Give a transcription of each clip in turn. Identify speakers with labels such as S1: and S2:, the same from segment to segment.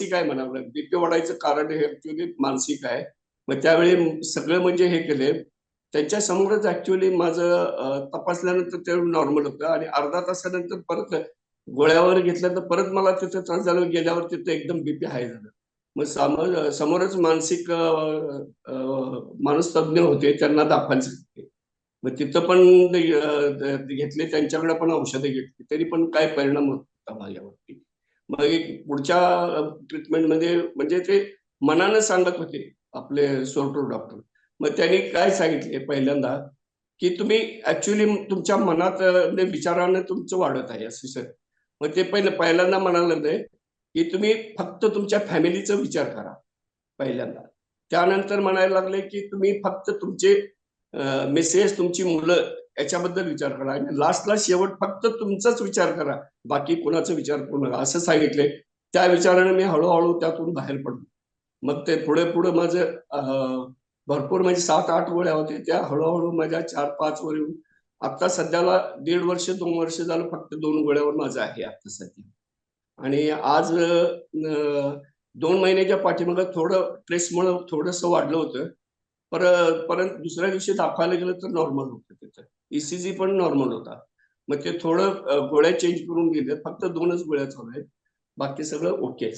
S1: मानसिक आहे म्हणावं लागेल. बीपी वाढायचं कारण हे ऍक्च्युली मानसिक आहे. मग त्यावेळी सगळं म्हणजे हे केले त्यांच्या समोरच ऍक्च्युली माझं तपासल्यानंतर ते नॉर्मल होतं आणि अर्धा तासानंतर परत गोळ्यावर घेतल्या तर परत मला तिथं त्रास झाला. गेल्यावर तिथं एकदम बीपी हाय झालं. मग समोरच मानसिक मानसतज्ञ होते, त्यांना दाखवायला सांगितले. मग तिथं पण घेतले, त्यांच्याकडे पण औषधे घेतली, तरी पण काय परिणाम होत नव्हता माझ्यावरती. मग एक पुढच्या ट्रीटमेंटमध्ये म्हणजे ते मनानं सांगत होते आपले सोरटूर डॉक्टर. मग त्यांनी काय सांगितले पहिल्यांदा की तुम्ही ऍक्च्युली तुमच्या मनात विचारानं तुमचं वाढत आहे असं सर. मग ते पहिल्यांदा म्हणायला लागले की तुम्ही फक्त तुमच्या फॅमिलीचा विचार करा पहिल्यांदा. त्यानंतर म्हणायला लागले की तुम्ही फक्त तुमचे मिसेस, तुमची मुलं याच्याबद्दल विचार करा आणि लास्टला शेवट फक्त तुमचाच विचार करा, बाकी कोणाचा विचार करू नका असं सांगितले. त्या विचाराने मी हळूहळू त्यातून बाहेर पडलो. मग ते पुढे पुढे माझं भरपूर म्हणजे 7-8 गोळ्या होते, त्या हळूहळू माझ्या 4-5 वर येऊन आता सध्याला 1.5 वर्ष 2 वर्ष झालं फक्त 2 गोळ्यावर माझं आहे आता सध्या. आणि आज 2 महिन्याच्या पाठीमागे थोडं स्ट्रेसमुळे थोडंसं वाढलं होतं. परत दुसऱ्या दिवशी दाखवायला गेलं तर नॉर्मल होतं तिथं. ईसीजी पण नॉर्मल होता. मग ते थोडं गोळ्या चेंज करून गेले, फक्त 2च गोळ्या चालू आहेत, बाकी सगळं ओके.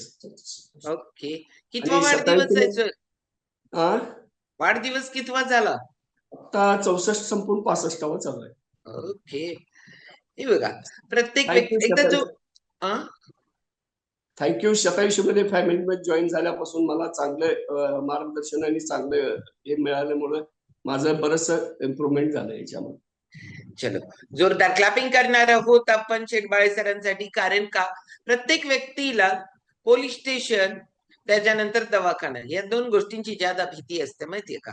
S2: ओके. कितवा
S1: आणि
S2: वाढदिवस आहे सर?
S1: हा
S2: वाढदिवस कितवा झाला?
S1: आता 64 संपून 65वा चालू आहे.
S2: ओके. हे बघा, प्रत्येक
S1: थँक्यू
S2: व्यक्ती एकदा जो
S1: थँक्यू. 27 मध्ये फॅमिलीमध्ये जॉईन झाल्यापासून मला चांगलं मार्गदर्शन आणि चांगलं हे मिळाल्यामुळे माझं बरंचसं इम्प्रुव्हमेंट झालं याच्यामध्ये.
S2: चलो, जोरदार क्लॅपिंग करणार आहोत आपण शेटबाळे सरांसाठी. कारण का प्रत्येक व्यक्तीला पोलीस स्टेशन त्याच्यानंतर दवाखाना या 2 गोष्टींची ज्यादा भीती असते माहितीये का.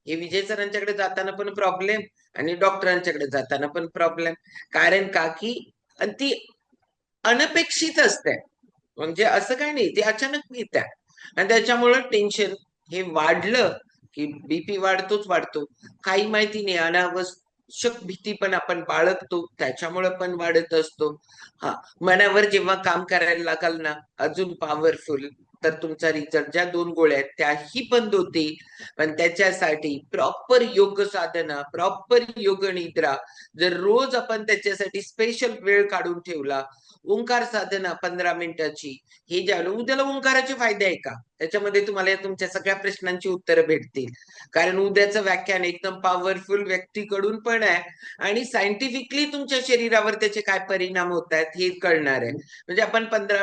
S2: हे विजय सरांच्याकडे जाताना पण प्रॉब्लेम आणि डॉक्टरांच्याकडे जाताना पण प्रॉब्लेम. कारण का की ती अनपेक्षित असते, म्हणजे असं काही नाही, ते अचानक मिळतात आणि त्याच्यामुळे टेन्शन हे वाढलं की बीपी वाढतो. काही माहिती नाही, अनावश्यक भीती पण आपण बाळगतो, त्याच्यामुळे पण वाढत असतो. हा, मनावर जेव्हा काम करायला लागाल ना अजून पॉवरफुल, तर तुमचा रिझल्ट ज्या 2 गोळ्या आहेत त्याही बंद होतील. पण त्याच्यासाठी प्रॉपर योग साधना, प्रॉपर योग निद्रा, जर रोज आपण त्याच्यासाठी स्पेशल वेळ काढून ठेवला, ओंकार साधना 15 मिनिटाची, हे ज्यावेळेला उद्याला ओंकाराचे फायदे आहे का त्याच्यामध्ये तुम्हाला तुमच्या सगळ्या प्रश्नांची उत्तरं भेटतील. कारण उद्याचं व्याख्यान एकदम पॉवरफुल व्यक्तीकडून पण आहे आणि सायंटिफिकली तुमच्या शरीरावर त्याचे काय परिणाम होत आहेत हे कळणार आहे. म्हणजे आपण 15